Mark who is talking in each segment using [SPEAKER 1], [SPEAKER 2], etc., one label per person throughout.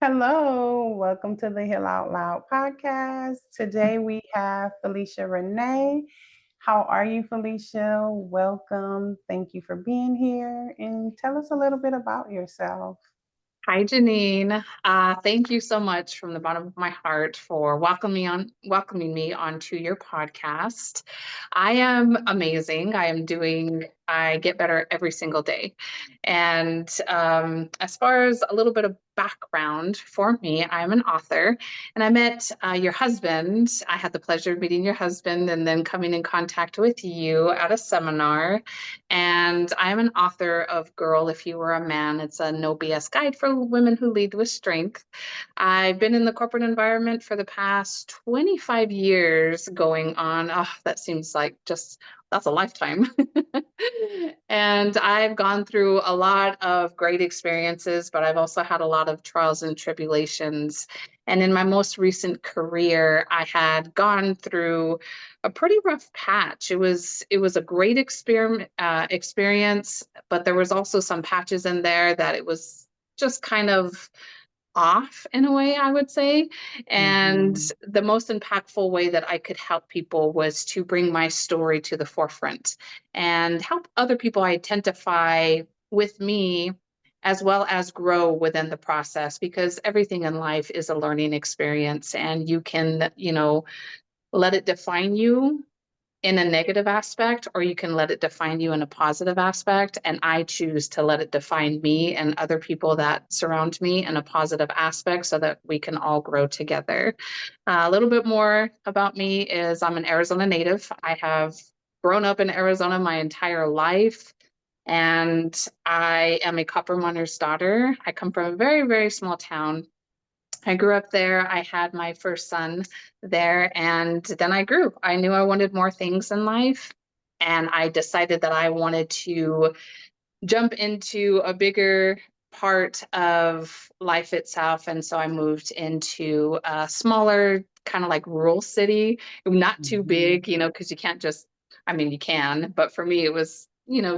[SPEAKER 1] Hello, welcome to the Heal Out Loud podcast. Today we have Felisha Renee. How are you, Felicia? Welcome. Thank you for being here and tell us a little bit about yourself.
[SPEAKER 2] Hi, Janine. Thank you so much from the bottom of my heart for welcoming me onto your podcast. I am amazing. I get better every single day. And as far as a little bit of background for me, I'm an author and I met your husband. I had the pleasure of meeting your husband and then coming in contact with you at a seminar. And I'm an author of Girl, If You Were a Man. It's a no BS guide for women who lead with strength. I've been in the corporate environment for the past 25 years going on. Oh, that seems like that's a lifetime. And I've gone through a lot of great experiences, but I've also had a lot of trials and tribulations. And in my most recent career, I had gone through a pretty rough patch. It was a great experience, but there was also some patches in there that it was just kind of off in a way, I would say. And
[SPEAKER 1] Mhm.
[SPEAKER 2] the most impactful way that I could help people was to bring my story to the forefront and help other people identify with me as well as grow within the process, because everything in life is a learning experience and you can, let it define you in a negative aspect, or you can let it define you in a positive aspect. And I choose to let it define me and other people that surround me in a positive aspect so that we can all grow together. A little bit more about me is I'm an Arizona native. I have grown up in Arizona my entire life. And I am a copper miner's daughter. I come from a very, very small town. I grew up there. I had my first son there, and then I grew. I knew I wanted more things in life, and I decided that I wanted to jump into a bigger part of life itself. And so I moved into a smaller, kind of like rural city, not too
[SPEAKER 1] Mhm.
[SPEAKER 2] big, because you can't just, I mean, you can, but for me, it was,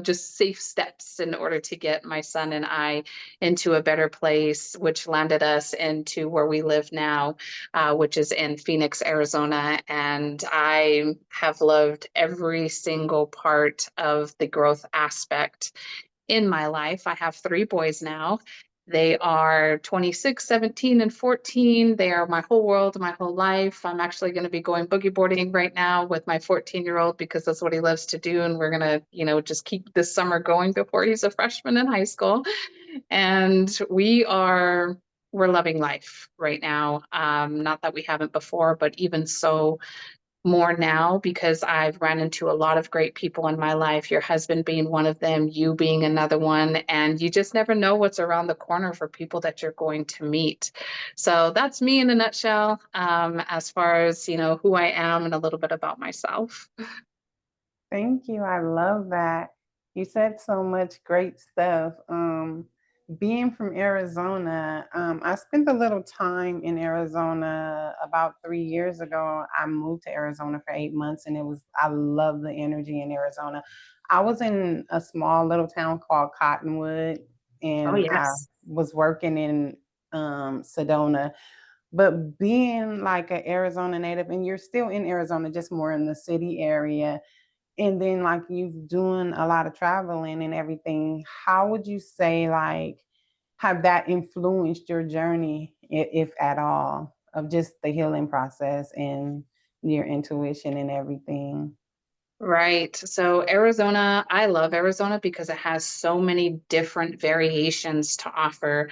[SPEAKER 2] just safe steps in order to get my son and I into a better place, which landed us into where we live now, which is in Phoenix, Arizona. And I have loved every single part of the growth aspect in my life. I have three boys now. They are 26, 17, and 14. They are my whole world, my whole life. I'm actually going to be going boogie boarding right now with my 14-year-old because that's what he loves to do. And we're going to, just keep this summer going before he's a freshman in high school. And we're loving life right now. Not that we haven't before, but even so, more now because I've run into a lot of great people in my life, your husband being one of them, you being another one, and you just never know what's around the corner for people that you're going to meet. So that's me in a nutshell, as far as, who I am and a little bit about myself.
[SPEAKER 1] Thank you. I love that. You said so much great stuff. Being from Arizona, I spent a little time in Arizona about 3 years ago. I moved to Arizona for 8 months, and I love the energy in Arizona. I was in a small little town called Cottonwood,
[SPEAKER 2] Oh,
[SPEAKER 1] and I
[SPEAKER 2] yes.
[SPEAKER 1] was working in Sedona. But being like an Arizona native, and you're still in Arizona, just more in the city area, and then like you've doing a lot of traveling and everything, how would you say like have that influenced your journey, if at all, of just the healing process and your intuition and everything?
[SPEAKER 2] Right. So Arizona, I love Arizona because it has so many different variations to offer.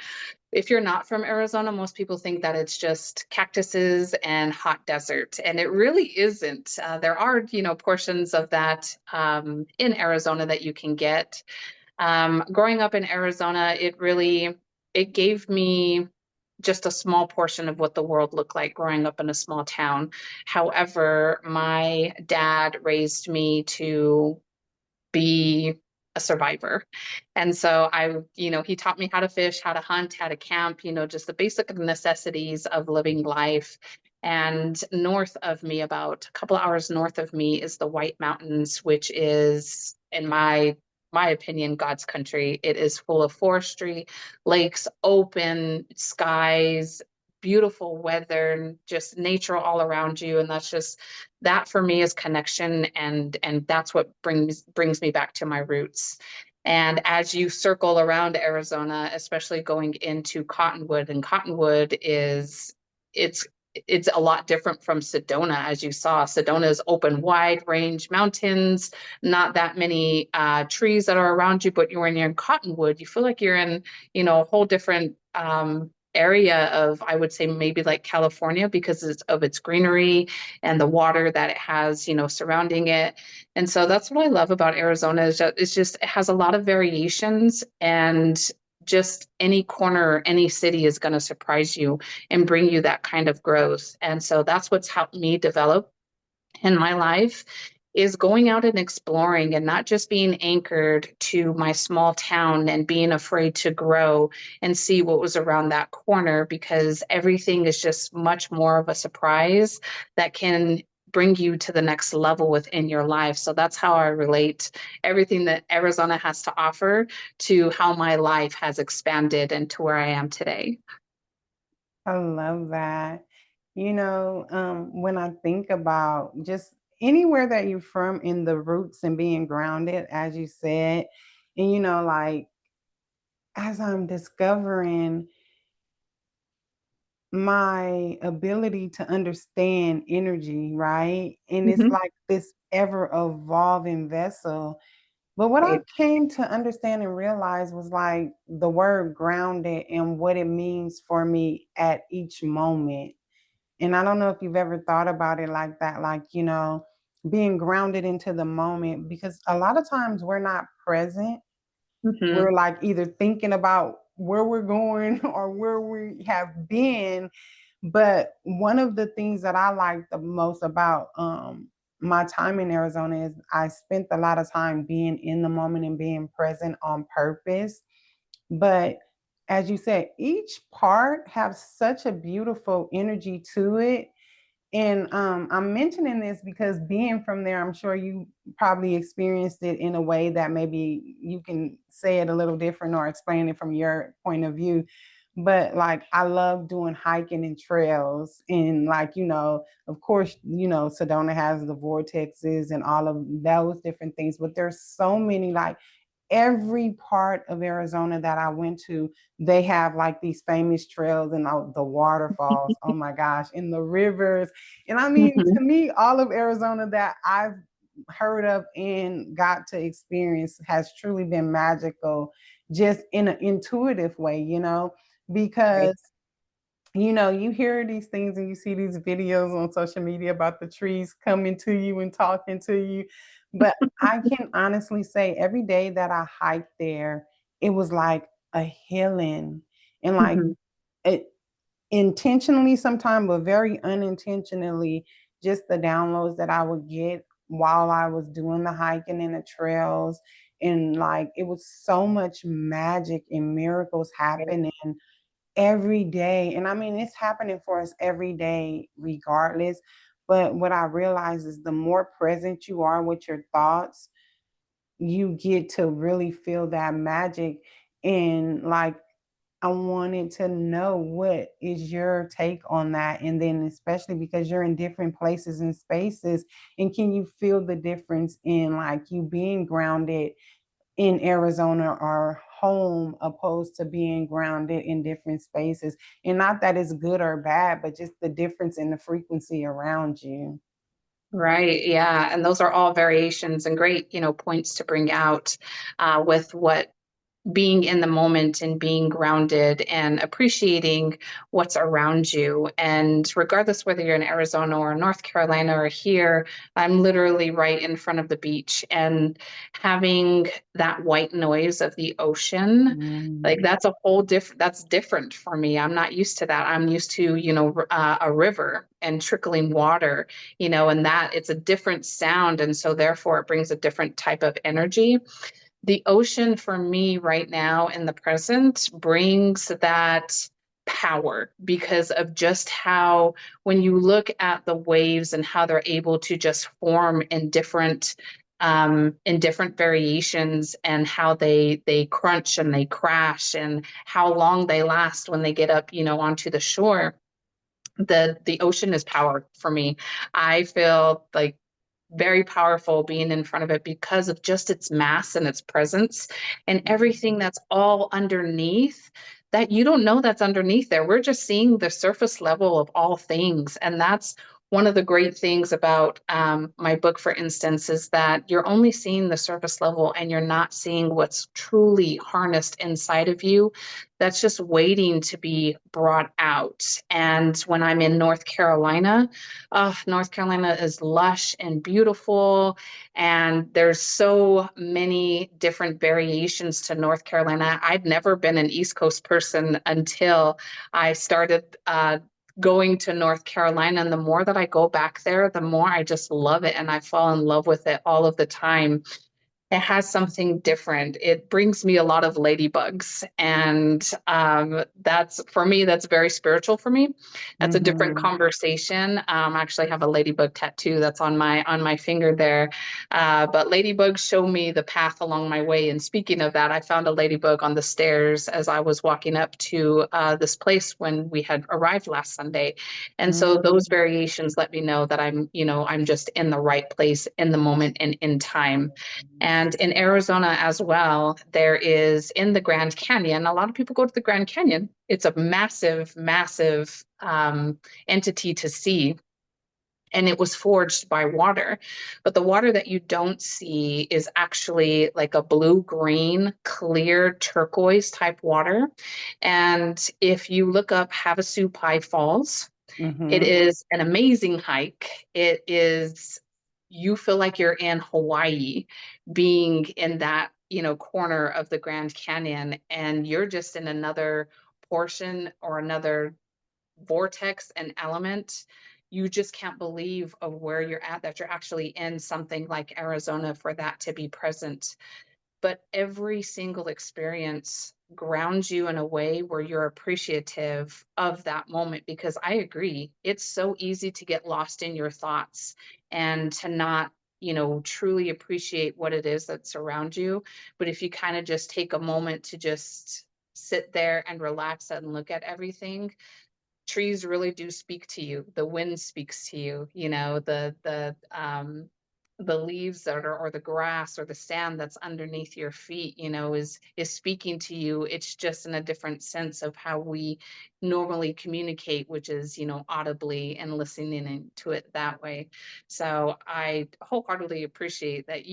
[SPEAKER 2] If you're not from Arizona, most people think that it's just cactuses and hot desert, and it really isn't. There are, portions of that in Arizona that you can get. Growing up in Arizona, it gave me just a small portion of what the world looked like growing up in a small town. However, my dad raised me to be a survivor. And so he taught me how to fish, how to hunt, how to camp, just the basic necessities of living life. And north of me, about a couple of hours north of me, is the White Mountains, which is, in my my opinion, God's country. It is full of forestry, lakes, open skies, beautiful weather, just nature all around you. And that's just, that for me is connection, and that's what brings me back to my roots. And as you circle around Arizona, especially going into Cottonwood, and Cottonwood is, it's it's a lot different from Sedona. As you saw, Sedona is open, wide range mountains, not that many trees that are around you. But when you're in Cottonwood, you feel like you're in, a whole different area of, I would say, maybe like California, because of its greenery and the water that it has, surrounding it. And so that's what I love about Arizona, is that it has a lot of variations, and just any corner, any city is going to surprise you and bring you that kind of growth. And so that's what's helped me develop in my life, is going out and exploring, and not just being anchored to my small town and being afraid to grow and see what was around that corner, because everything is just much more of a surprise that can bring you to the next level within your life. So that's how I relate everything that Arizona has to offer to how my life has expanded and to where I am today.
[SPEAKER 1] I love that. When I think about just anywhere that you're from, in the roots and being grounded, as you said, and like, as I'm discovering my ability to understand energy, right? And it's
[SPEAKER 2] Mhm.
[SPEAKER 1] like this ever evolving vessel. But what I
[SPEAKER 2] Right.
[SPEAKER 1] came to understand and realize was like the word grounded and what it means for me at each moment. And I don't know if you've ever thought about it like that, like, being grounded into the moment, because a lot of times we're not present.
[SPEAKER 2] Mhm.
[SPEAKER 1] We're like either thinking about where we're going or where we have been. But one of the things that I like the most about my time in Arizona is I spent a lot of time being in the moment and being present on purpose. But as you said, each part has such a beautiful energy to it. And I'm mentioning this because being from there, I'm sure you probably experienced it in a way that maybe you can say it a little different or explain it from your point of view. But like, I love doing hiking and trails. And like, of course, Sedona has the vortexes and all of those different things. But there's so many, like, every part of Arizona that I went to, they have like these famous trails and the waterfalls. Oh my gosh, and the rivers. And I mean,
[SPEAKER 2] Mhm.
[SPEAKER 1] to me, all of Arizona that I've heard of and got to experience has truly been magical, just in an intuitive way,
[SPEAKER 2] Right.
[SPEAKER 1] because you hear these things and you see these videos on social media about the trees coming to you and talking to you. But I can honestly say every day that I hiked there, it was like a healing. And like,
[SPEAKER 2] Mhm.
[SPEAKER 1] it intentionally sometimes, but very unintentionally, just the downloads that I would get while I was doing the hiking and the trails. And like, it was so much magic and miracles
[SPEAKER 2] Right.
[SPEAKER 1] happening every day. And I mean, it's happening for us every day, regardless. But what I realize is the more present you are with your thoughts, you get to really feel that magic. And like, I wanted to know what is your take on that. And then, especially because you're in different places and spaces, and can you feel the difference in like you being grounded in Arizona or home opposed to being grounded in different spaces? And not that it's good or bad, but just the difference in the frequency around you.
[SPEAKER 2] Right. Yeah. And those are all variations and great, points to bring out with what being in the moment and being grounded and appreciating what's around you. And regardless whether you're in Arizona or North Carolina or here, I'm literally right in front of the beach, and having that white noise of the ocean. Like
[SPEAKER 1] Mm.
[SPEAKER 2] that's that's different for me. I'm not used to that. I'm used to, a river and trickling water, and that it's a different sound. And so therefore it brings a different type of energy. The ocean for me right now in the present brings that power, because of just how, when you look at the waves and how they're able to just form in different in different variations, and how they crunch and they crash and how long they last when they get up, onto the shore. The ocean is power for me. I feel like very powerful being in front of it because of just its mass and its presence and everything that's all underneath that you don't know that's underneath there. We're just seeing the surface level of all things. And that's one of the great things about my book, for instance, is that you're only seeing the surface level and you're not seeing what's truly harnessed inside of you that's just waiting to be brought out. And when I'm in North Carolina, North Carolina is lush and beautiful, and there's so many different variations to North Carolina. I'd never been an East Coast person until I started going to North Carolina. And the more that I go back there, the more I just love it, and I fall in love with it all of the time. It has something different. It brings me a lot of ladybugs, and that's, for me, that's very spiritual for me. That's a different
[SPEAKER 1] Mm-hmm.
[SPEAKER 2] conversation. I actually have a ladybug tattoo that's on my finger there. But ladybugs show me the path along my way. And speaking of that, I found a ladybug on the stairs as I was walking up to this place when we had arrived last Sunday. And so those variations let me know that I'm just in the right place in the moment and in time. And in Arizona as well, there is, in the Grand Canyon, a lot of people go to the Grand Canyon. It's a massive, massive entity to see. And it was forged by water. But the water that you don't see is actually like a blue-green, clear turquoise type water. And if you look up Havasupai Falls, it
[SPEAKER 1] Mm-hmm.
[SPEAKER 2] is an amazing hike. It is, you feel like you're in Hawaii, being in that, corner of the Grand Canyon, and you're just in another portion or another vortex and element. You just can't believe of where you're at, that you're actually in something like Arizona for that to be present. But every single experience grounds you in a way where you're appreciative of that moment, because I agree, it's so easy to get lost in your thoughts and to not, truly appreciate what it is that's around you. But if you kind of just take a moment to just sit there and relax and look at everything, trees really do speak to you. The wind speaks to you, the leaves that are, or the grass or the sand that's underneath your feet, is speaking to you. It's just in a different sense of how we normally communicate, which is, audibly and listening into it that way. So I wholeheartedly appreciate that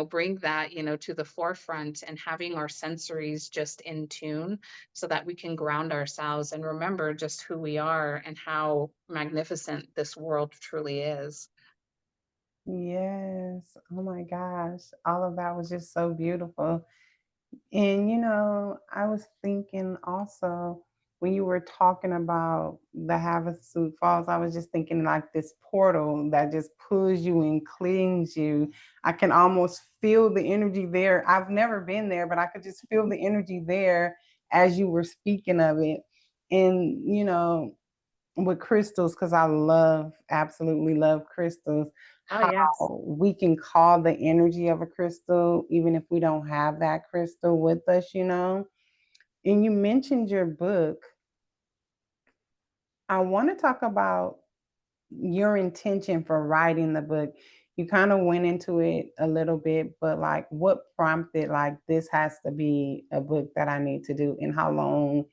[SPEAKER 2] bring that, to the forefront, and having our sensories just in tune so that we can ground ourselves and remember just who we are and how magnificent this world truly is.
[SPEAKER 1] Yes. Oh my gosh. All of that was just so beautiful. And I was thinking also when you were talking about the Havasu Falls, I was just thinking like this portal that just pulls you and clings you. I can almost feel the energy there. I've never been there, but I could just feel the energy there as you were speaking of it. And with crystals, because I love, absolutely love crystals,
[SPEAKER 2] Oh,
[SPEAKER 1] how
[SPEAKER 2] yes.
[SPEAKER 1] we can call the energy of a crystal, even if we don't have that crystal with us. And you mentioned your book. I want to talk about your intention for writing the book. You kind of went into it a little bit, but like what prompted, like, this has to be a book that I need to do, and how long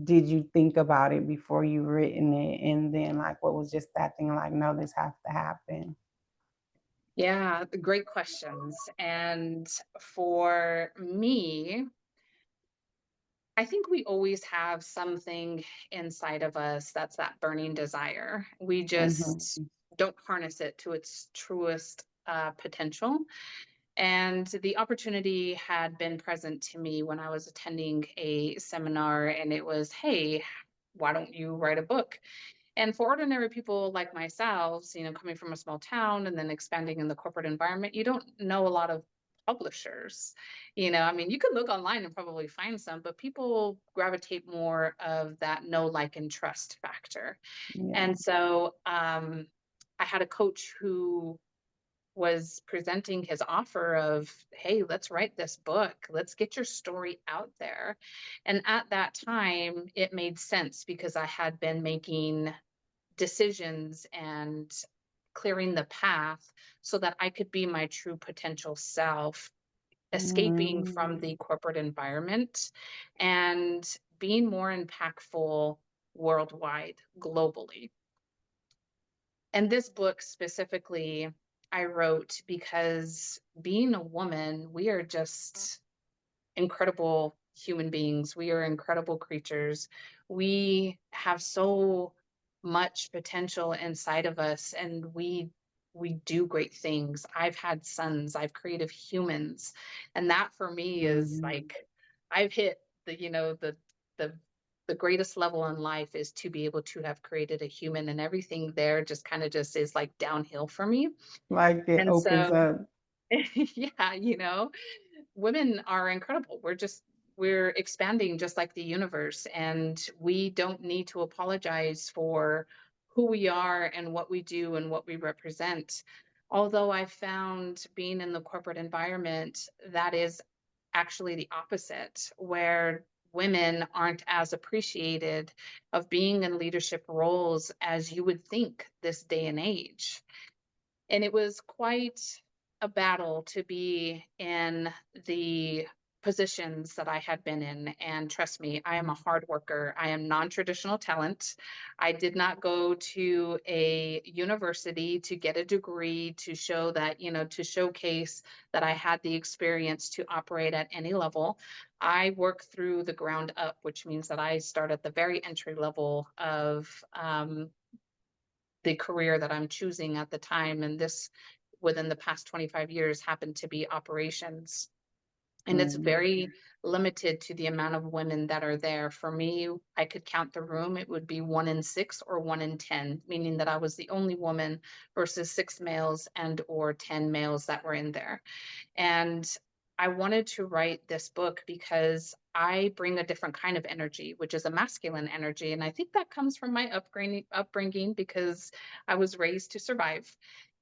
[SPEAKER 1] did you think about it before you written it? And then like what was just that thing like, no, this has to happen?
[SPEAKER 2] Yeah, great questions. And for me, I think we always have something inside of us that's that burning desire. We just
[SPEAKER 1] Mhm.
[SPEAKER 2] don't harness it to its truest potential. And the opportunity had been present to me when I was attending a seminar, and it was, hey, why don't you write a book? And for ordinary people like myself, coming from a small town and then expanding in the corporate environment, you don't know a lot of publishers. I mean, you could look online and probably find some, but people gravitate more of that know, like, and trust factor.
[SPEAKER 1] Yeah.
[SPEAKER 2] And so I had a coach who was presenting his offer of, hey, let's write this book, let's get your story out there. And at that time, it made sense because I had been making decisions and clearing the path so that I could be my true potential self, escaping from
[SPEAKER 1] Mm.
[SPEAKER 2] the corporate environment and being more impactful worldwide, globally. And this book specifically, I wrote because being a woman, we are just incredible human beings. We are incredible creatures. We have so much potential inside of us, and we do great things. I've had sons, I've created humans, and that for me is
[SPEAKER 1] Mhm.
[SPEAKER 2] like I've hit the, the the greatest level in life is to be able to have created a human, and everything there just kind of just is like downhill for me.
[SPEAKER 1] Like it
[SPEAKER 2] And
[SPEAKER 1] opens
[SPEAKER 2] so
[SPEAKER 1] up.
[SPEAKER 2] yeah, women are incredible. We're expanding just like the universe, and we don't need to apologize for who we are and what we do and what we represent. Although I found being in the corporate environment, that is actually the opposite, where women aren't as appreciated of being in leadership roles as you would think this day and age. And it was quite a battle to be in the positions that I had been in. And trust me, I am a hard worker. I am non-traditional talent. I did not go to a university to get a degree to show that, to showcase that I had the experience to operate at any level. I work through the ground up, which means that I start at the very entry level of the career that I'm choosing at the time. And this, within the past 25 years, happened to be operations. And it's
[SPEAKER 1] Mm.
[SPEAKER 2] very limited to the amount of women that are there. For me, I could count the room, it would be 1 in 6 or 1 in 10, meaning that I was the only woman versus 6 males and or 10 males that were in there. And I wanted to write this book because I bring a different kind of energy, which is a masculine energy. And I think that comes from my upbringing because I was raised to survive.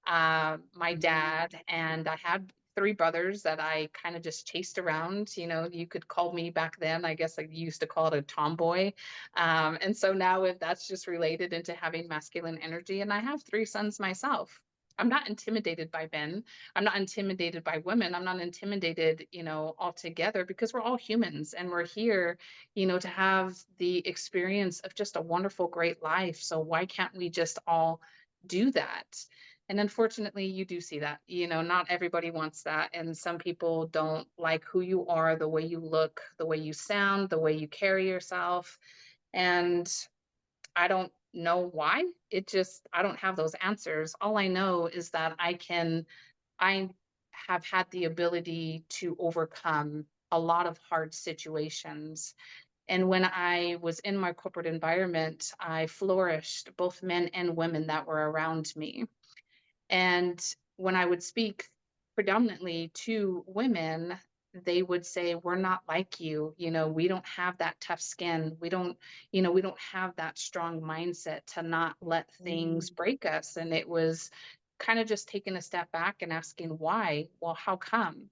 [SPEAKER 2] My
[SPEAKER 1] Mhm.
[SPEAKER 2] dad and I had three brothers that I kind of just chased around. You could call me back then, I guess I used to call it a tomboy. And so now if that's just related into having masculine energy, and I have three sons myself. I'm not intimidated by men. I'm not intimidated by women. I'm not intimidated, altogether because we're all humans and we're here, to have the experience of just a wonderful, great life. So why can't we just all do that? And unfortunately, you do see that, not everybody wants that. And some people don't like who you are, the way you look, the way you sound, the way you carry yourself. And I don't know why. I don't have those answers. All I know is that I have had the ability to overcome a lot of hard situations. And when I was in my corporate environment, I flourished, both men and women that were around me. And when I would speak predominantly to women, they would say, we're not like you. We don't have that tough skin. We don't have that strong mindset to not let things
[SPEAKER 1] Mm.
[SPEAKER 2] break us. And it was kind of just taking a step back and asking why. Well, how come?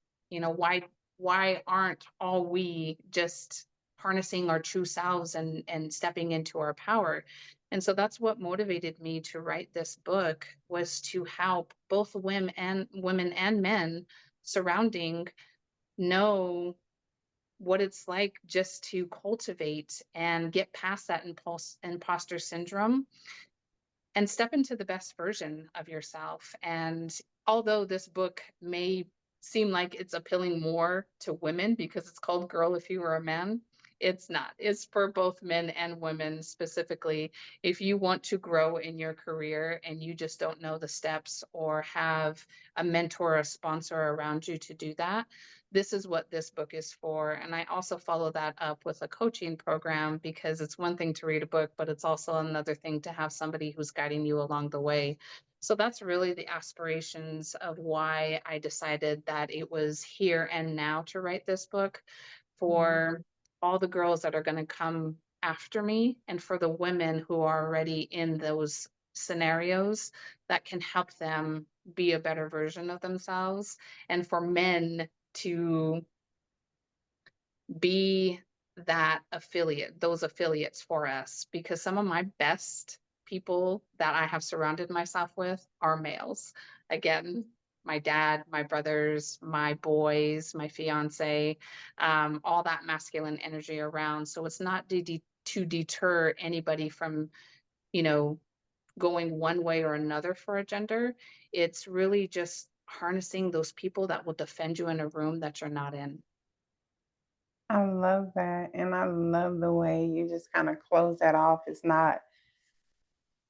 [SPEAKER 2] Why aren't all we just harnessing our true selves and stepping into our power? And so that's what motivated me to write this book, was to help both women and men surrounding know what it's like just to cultivate and get past that imposter syndrome and step into the best version of yourself. And although this book may seem like it's appealing more to women because it's called Girl If You Were a Man, it's not. It's for both men and women specifically. If you want to grow in your career and you just don't know the steps or have a mentor or a sponsor around you to do that, this is what this book is for. And I also follow that up with a coaching program because it's one thing to read a book, but it's also another thing to have somebody who's guiding you along the way. So that's really the aspirations of why I decided that it was here and now to write this book
[SPEAKER 1] Mhm.
[SPEAKER 2] for all the girls that are going to come after me and for the women who are already in those scenarios that can help them be a better version of themselves, and for men to be that affiliate, those affiliates for us, because some of my best people that I have surrounded myself with are males. Again, my dad, my brothers, my boys, my fiance, all that masculine energy around. So it's not to deter anybody from, you know, going one way or another for a gender. It's really just harnessing those people that will defend you in a room that you're not in.
[SPEAKER 1] I love that. And I love the way you just kind of close that off. It's not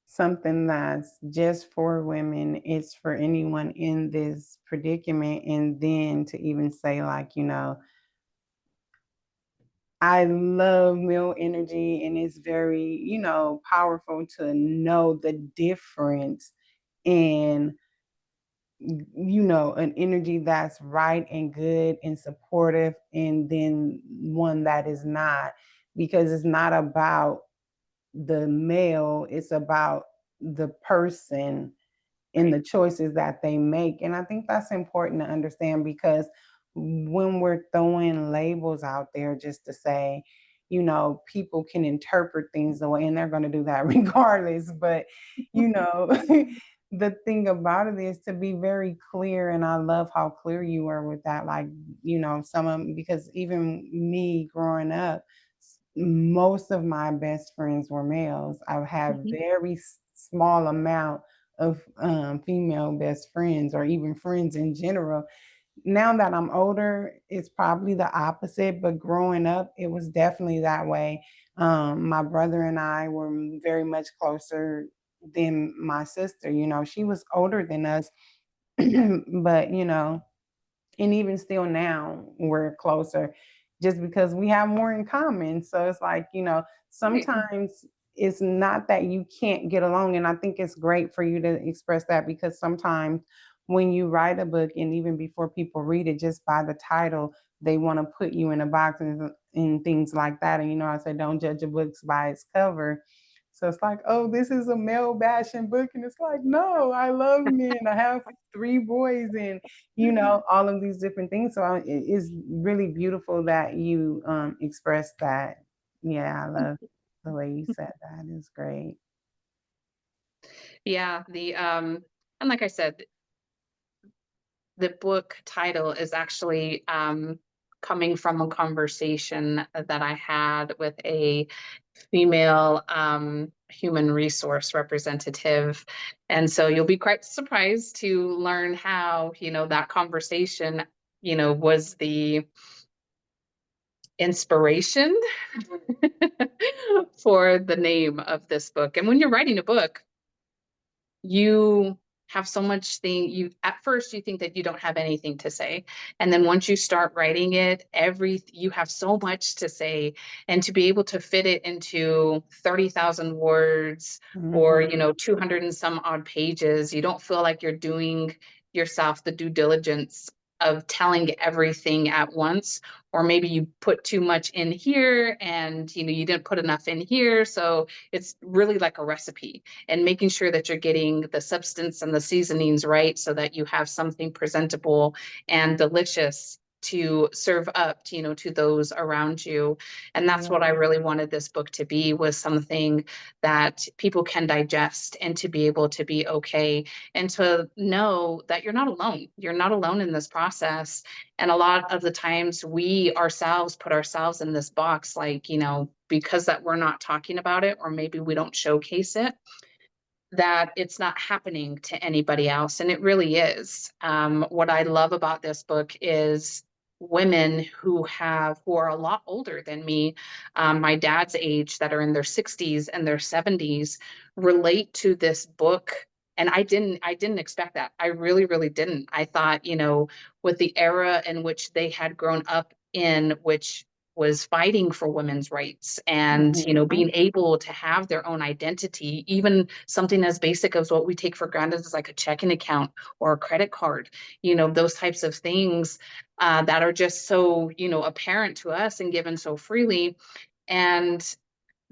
[SPEAKER 1] something that's just for women, it's for anyone in this predicament. And then to even say, like, I love male energy, and it's very, powerful to know the difference in, an energy that's right and good and supportive, and then one that is not, because it's not about the male, it's about the person in
[SPEAKER 2] Right.
[SPEAKER 1] the choices that they make. And I think that's important to understand, because when we're throwing labels out there just to say, people can interpret things the way, and they're going to do that regardless. But, you know, the thing about it is to be very clear. And I love how clear you are with that. Like, some of, because even me growing up, most of my best friends were males. I've had
[SPEAKER 2] Mhm.
[SPEAKER 1] very small amount of female best friends, or even friends in general. Now that I'm older, it's probably the opposite, but growing up, it was definitely that way. My brother and I were very much closer than my sister. She was older than us, but and even still now we're closer, just because we have more in common. So it's like,
[SPEAKER 2] Right.
[SPEAKER 1] sometimes it's not that you can't get along. And I think it's great for you to express that, because sometimes when you write a book, and even before people read it, just by the title, they want to put you in a box, and things like that. And I say, don't judge a book by its cover. So it's like, oh, this is a male bashing book. And it's like, no, I love men. I have 3 boys, and all of these different things. So it is really beautiful that you expressed that. Yeah, I love the way you said that. It's great.
[SPEAKER 2] Yeah, and like I said, the book title is actually coming from a conversation that I had with a female human resource representative. And so you'll be quite surprised to learn how, that conversation, was the inspiration for the name of this book. And when you're writing a book, you have so much thing you at first you think that you don't have anything to say, and then once you start writing it, you have so much to say, and to be able to fit it into 30,000 words, or
[SPEAKER 1] Mhm.
[SPEAKER 2] 200 and some odd pages, you don't feel like you're doing yourself the due diligence of telling everything at once, or maybe you put too much in here, and you didn't put enough in here. So it's really like a recipe, and making sure that you're getting the substance and the seasonings right, so that you have something presentable and delicious to serve up to, to those around you. And that's what I
[SPEAKER 1] Yeah.
[SPEAKER 2] really wanted this book to be, was something that people can digest, and to be able to be okay, and to know that you're not alone. You're not alone in this process. And a lot of the times we ourselves put ourselves in this box, like, because that we're not talking about it, or maybe we don't showcase it, that it's not happening to anybody else. And it really is. What I love about this book is women who are a lot older than me, my dad's age, that are in their 60s and their 70s, relate to this book. And I didn't expect that. I really, really didn't. I thought, with the era in which they had grown up in, which was fighting for women's rights, and
[SPEAKER 1] Mhm.
[SPEAKER 2] being able to have their own identity, even something as basic as what we take for granted, as like a checking account or a credit card, those types of things that are just so apparent to us and given so freely. And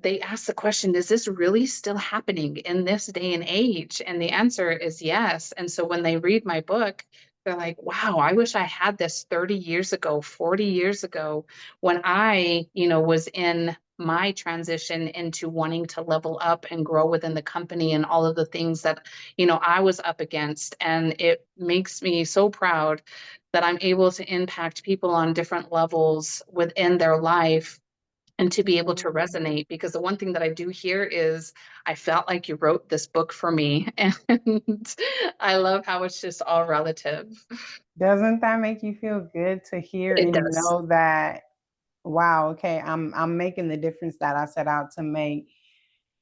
[SPEAKER 2] they ask the question, is this really still happening in this day and age? And the answer is yes. And so when they read my book, they're like, wow, I wish I had this 30 years ago, 40 years ago, when I, was in my transition into wanting to level up and grow within the company and all of the things that, I was up against. And it makes me so proud that I'm able to impact people on different levels within their life and to be able to
[SPEAKER 1] Mhm.
[SPEAKER 2] resonate. Because the one thing that I do hear is, I felt like you wrote this book for me. And I love how it's just all relative.
[SPEAKER 1] Doesn't that make you feel good to hear
[SPEAKER 2] It
[SPEAKER 1] and
[SPEAKER 2] does.
[SPEAKER 1] know that, wow, okay, I'm making the difference that I set out to make?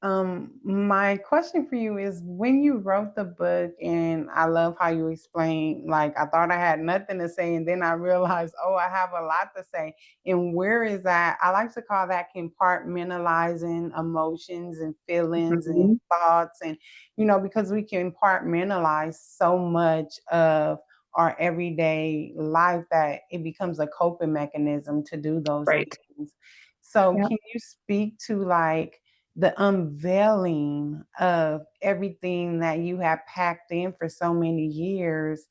[SPEAKER 1] My question for you is, when you wrote the book, and I love how you explain, like, I thought I had nothing to say, and then I realized, oh, I have a lot to say. And where is that? I like to call that compartmentalizing emotions and feelings and
[SPEAKER 2] Mhm.
[SPEAKER 1] thoughts. And, because we compartmentalize so much of our everyday life that it becomes a coping mechanism to do those
[SPEAKER 2] Right.
[SPEAKER 1] things. So,
[SPEAKER 2] Yeah.
[SPEAKER 1] can you speak to, like, the unveiling of everything that you have packed in for so many years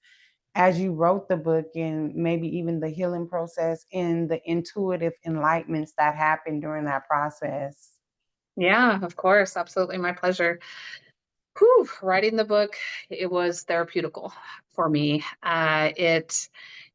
[SPEAKER 1] as you wrote the book, and maybe even the healing process and the intuitive enlightenments that happened during that process?
[SPEAKER 2] Yeah, of course. Absolutely. My pleasure. Whew, writing the book, it was therapeutical for me.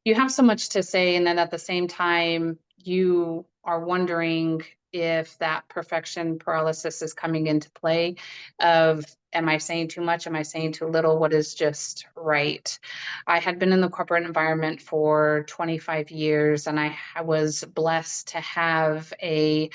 [SPEAKER 2] You have so much to say, and then at the same time, you are wondering if that perfection paralysis is coming into play of, am I saying too much? Am I saying too little? What is just right? I had been in the corporate environment for 25 years, and I was blessed to have a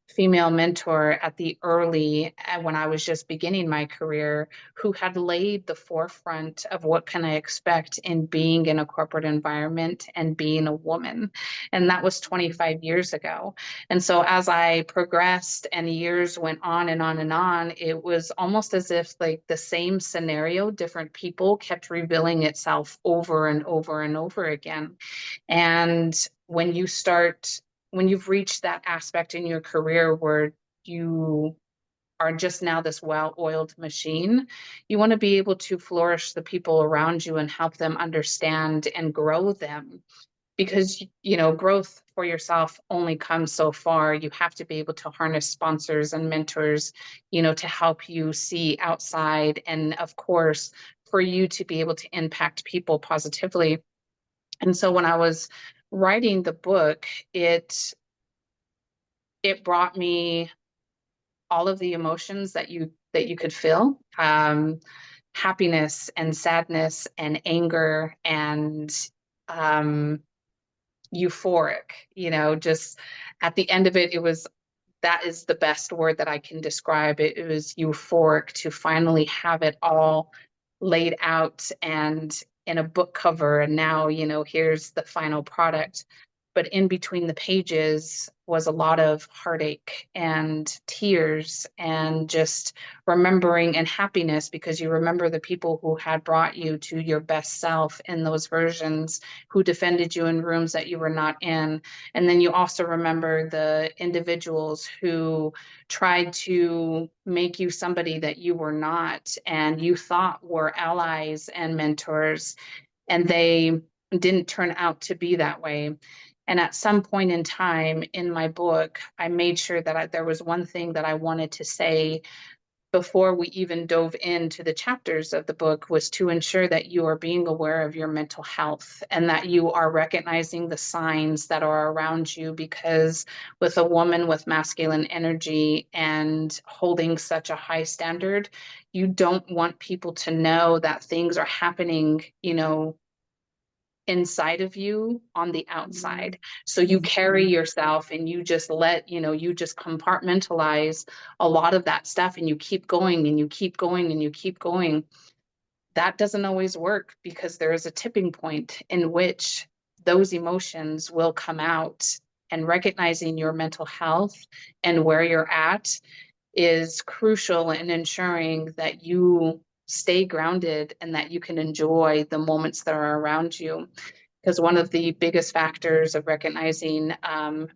[SPEAKER 2] female mentor at the early when I was just beginning my career, who had laid the forefront of what can I expect in being in a corporate environment and being a woman. And that was 25 years ago. And so as I progressed and years went on and on and on, it was almost as if like the same scenario, different people kept revealing itself over and over and over again. And when you start, when you've reached that aspect in your career where you are just now this well-oiled machine, you want to be able to flourish the people around you and help them understand and grow them. Because, growth for yourself only comes so far. You have to be able to harness sponsors and mentors, to help you see outside. And of course, for you to be able to impact people positively. And so when I was writing the book, it brought me all of the emotions that you could feel, happiness and sadness and anger and um, euphoric. Just at the end of it, that is the best word that I can describe it. It was euphoric to finally have it all laid out and in a book cover. And now, here's the final product. But in between the pages was a lot of heartache and tears and just remembering and happiness, because you remember the people who had brought you to your best self in those versions, who defended you in rooms that you were not in. And then you also remember the individuals who tried to make you somebody that you were not and you thought were allies and mentors, and they didn't turn out to be that way. And at some point in time in my book, I made sure that there was one thing that I wanted to say before we even dove into the chapters of the book, was to ensure that you are being aware of your mental health and that you are recognizing the signs that are around you. Because with a woman with masculine energy and holding such a high standard, you don't want people to know that things are happening, inside of you on the outside.
[SPEAKER 1] Mhm.
[SPEAKER 2] So you carry
[SPEAKER 1] Mhm.
[SPEAKER 2] yourself and you just you just compartmentalize a lot of that stuff, and you keep going and you keep going and you keep going. That doesn't always work, because there is a tipping point in which those emotions will come out, and recognizing your mental health and where you're at is crucial in ensuring that you stay grounded and that you can enjoy the moments that are around you. Because one of the biggest factors of recognizing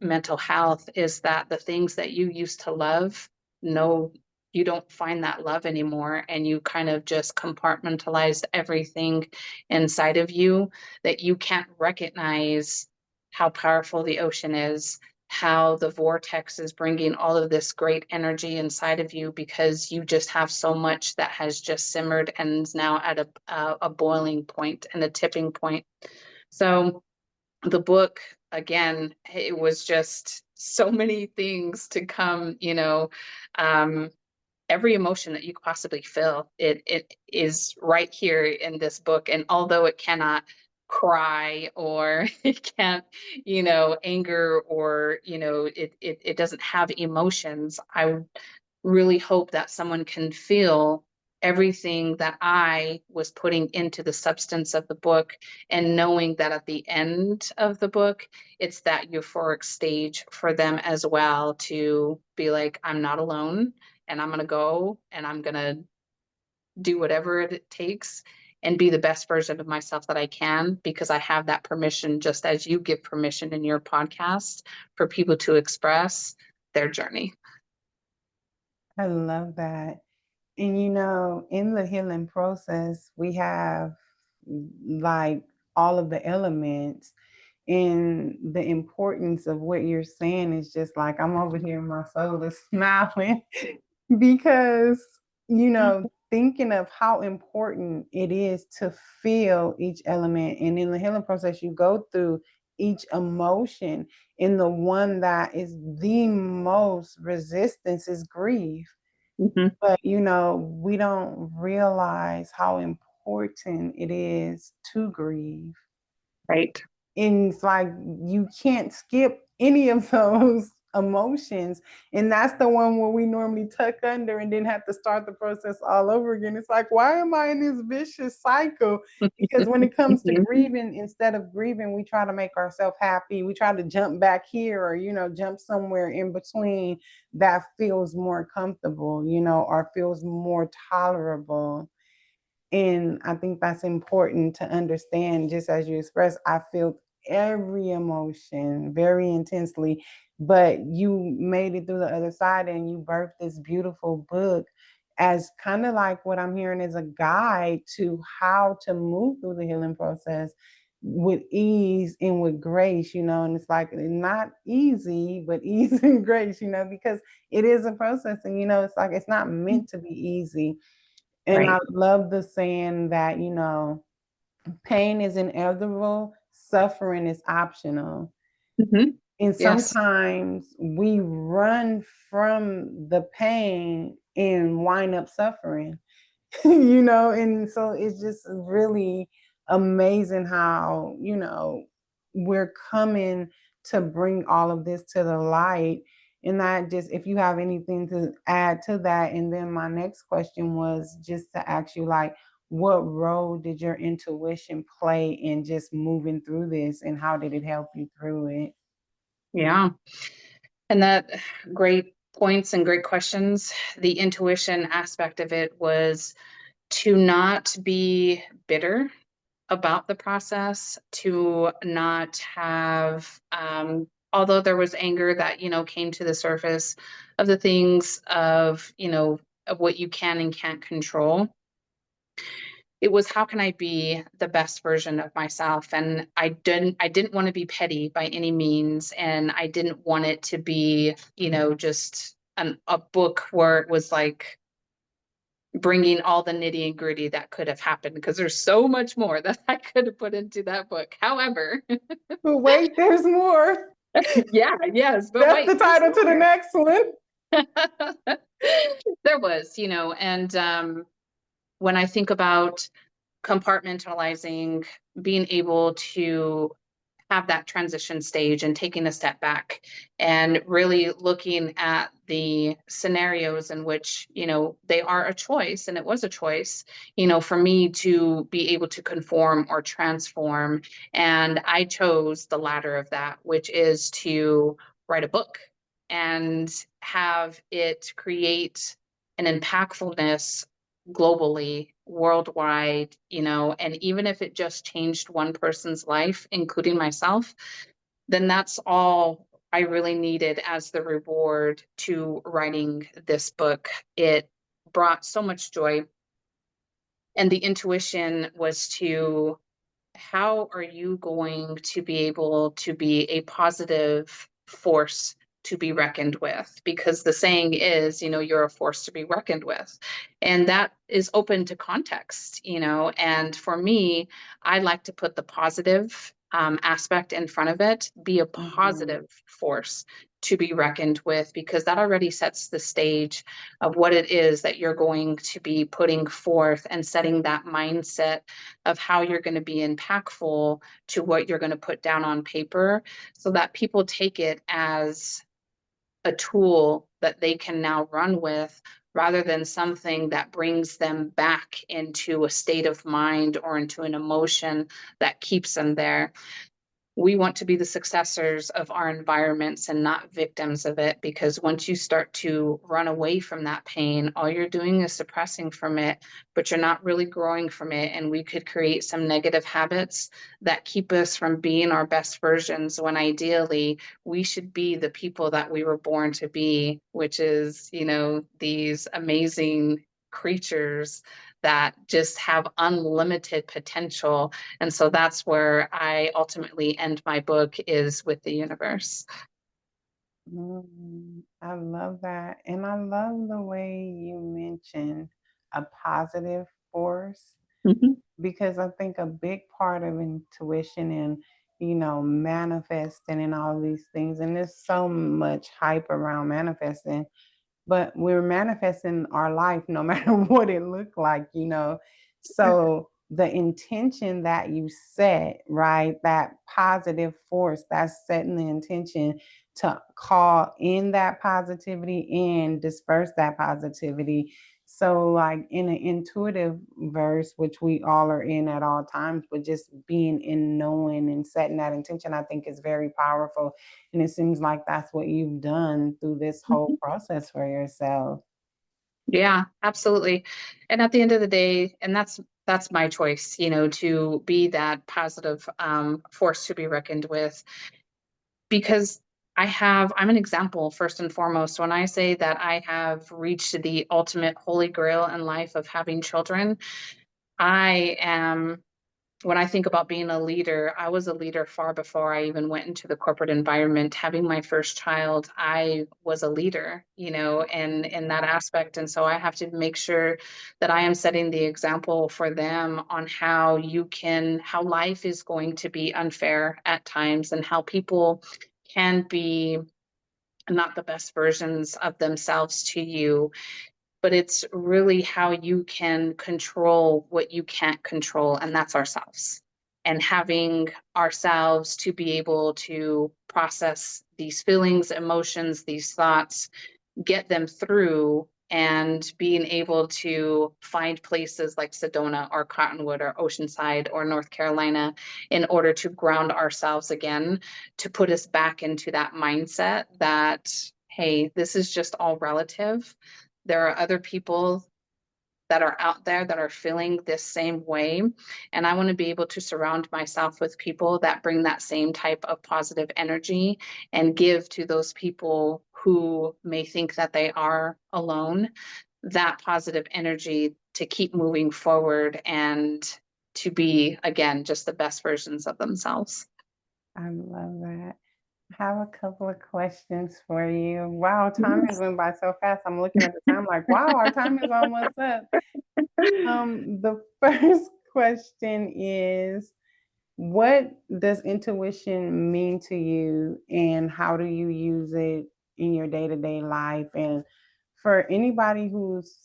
[SPEAKER 2] mental health is that the things that you used to love know, you don't find that love anymore, and you kind of just compartmentalized everything inside of you, that you can't recognize how powerful the ocean is, how the vortex is bringing all of this great energy inside of you, because you just have so much that has just simmered and is now at a boiling point and a tipping point. So the book, again, it was just so many things to come, um, every emotion that you could possibly feel, it is right here in this book. And although it cannot cry, or it can't, anger, or, it doesn't have emotions, I really hope that someone can feel everything that I was putting into the substance of the book, and knowing that at the end of the book, it's that euphoric stage for them as well, to be like, I'm not alone, and I'm going to go, and I'm going to do whatever it takes and be the best version of myself that I can, because I have that permission, just as you give permission in your podcast for people to express their journey.
[SPEAKER 1] I love that. And in the healing process, we have like all of the elements, and the importance of what you're saying is just like I'm over here, my soul is smiling because, thinking of how important it is to feel each element. And in the healing process, you go through each emotion, and the one that is the most resistance is grief.
[SPEAKER 2] Mhm.
[SPEAKER 1] But, we don't realize how important it is to grieve.
[SPEAKER 2] Right.
[SPEAKER 1] And it's like you can't skip any of those emotions. And that's the one where we normally tuck under and then have to start the process all over again. It's like, why am I in this vicious cycle? Because when it comes to
[SPEAKER 2] Mhm.
[SPEAKER 1] grieving, instead of grieving, we try to make ourselves happy. We try to jump back here, or, jump somewhere in between that feels more comfortable, or feels more tolerable. And I think that's important to understand. Just as you expressed, I felt every emotion very intensely, but you made it through the other side, and you birthed this beautiful book as kind of like what I'm hearing is a guide to how to move through the healing process with ease and with grace, and it's like not easy, but ease and grace, because it is a process. And, it's like it's not meant to be easy. And I
[SPEAKER 2] Right.
[SPEAKER 1] love the saying that, pain is inevitable, suffering is optional.
[SPEAKER 2] Mhm.
[SPEAKER 1] And
[SPEAKER 2] Yes.
[SPEAKER 1] sometimes we run from the pain and wind up suffering. And so it's just really amazing how, we're coming to bring all of this to the light. And that just, if you have anything to add to that. And then my next question was just to ask you, like, what role did your intuition play in just moving through this, and how did it help you through it?
[SPEAKER 2] Yeah. And that, great points and great questions. The intuition aspect of it was to not be bitter about the process, to not have, although there was anger that, came to the surface of the things of, of what you can and can't control. It was, how can I be the best version of myself? And I didn't want to be petty by any means, and I didn't want it to be, just a book where it was like bringing all the nitty and gritty that could have happened, because there's so much more that I could have put into that book. However,
[SPEAKER 1] But wait, there's more.
[SPEAKER 2] yeah, yes, but
[SPEAKER 1] That's
[SPEAKER 2] wait,
[SPEAKER 1] the
[SPEAKER 2] there's
[SPEAKER 1] title to the
[SPEAKER 2] more.
[SPEAKER 1] next one.
[SPEAKER 2] There was, and when I think about compartmentalizing, being able to have that transition stage and taking a step back and really looking at the scenarios in which, they are a choice, and it was a choice, for me to be able to conform or transform. And I chose the latter of that, which is to write a book and have it create an impactfulness globally, worldwide, and even if it just changed one person's life, including myself, then that's all I really needed as the reward to writing this book. It brought so much joy. And the intuition was to, how are you going to be able to be a positive force to be reckoned with? Because the saying is, you're a force to be reckoned with. And that is open to context, and for me, I like to put the positive aspect in front of it, be a
[SPEAKER 1] Mhm.
[SPEAKER 2] positive force to be reckoned with, because that already sets the stage of what it is that you're going to be putting forth and setting that mindset of how you're going to be impactful to what you're going to put down on paper, so that people take it as a tool that they can now run with, rather than something that brings them back into a state of mind or into an emotion that keeps them there. We want to be the successors of our environments and not victims of it, because once you start to run away from that pain, all you're doing is suppressing from it, but you're not really growing from it. And we could create some negative habits that keep us from being our best versions, when ideally we should be the people that we were born to be, which is, these amazing creatures that just have unlimited potential. And so that's where I ultimately end my book, is with the universe.
[SPEAKER 1] I love that. And I love the way you mentioned a positive force,
[SPEAKER 2] Mhm.
[SPEAKER 1] because I think a big part of intuition and, manifesting and all these things, and there's so much hype around manifesting, but we're manifesting our life no matter what it looked like. So the intention that you set, right, that positive force, that's setting the intention to call in that positivity and disperse that positivity. So like in an intuitive verse, which we all are in at all times, but just being in knowing and setting that intention, I think is very powerful, and it seems like that's what you've done through this whole
[SPEAKER 2] Mhm.
[SPEAKER 1] process for yourself.
[SPEAKER 2] Yeah, absolutely. And at the end of the day, and that's my choice, to be that positive force to be reckoned with, because I'm an example first and foremost. When I say that I have reached the ultimate holy grail in life of having children, I am when I think about being a leader, I was a leader far before I even went into the corporate environment. Having my first child, I was a leader, and in that aspect. And so I have to make sure that I am setting the example for them on how life is going to be unfair at times, and how people can be not the best versions of themselves to you, but it's really how you can control what you can't control, and that's ourselves. And having ourselves to be able to process these feelings, emotions, these thoughts, get them through, and being able to find places like Sedona or Cottonwood or Oceanside or North Carolina in order to ground ourselves again, to put us back into that mindset that, hey, this is just all relative. There are other people that are out there that are feeling this same way. And I want to be able to surround myself with people that bring that same type of positive energy, and give to those people who may think that they are alone that positive energy to keep moving forward, and to be, again, just the best versions of themselves.
[SPEAKER 1] I love that. I have a couple of questions for you. Wow, time has
[SPEAKER 2] Yes.
[SPEAKER 1] went by so fast. I'm looking at the time like, wow, our time is almost up. The first question is, what does intuition mean to you, and how do you use it in your day-to-day life? And for anybody who's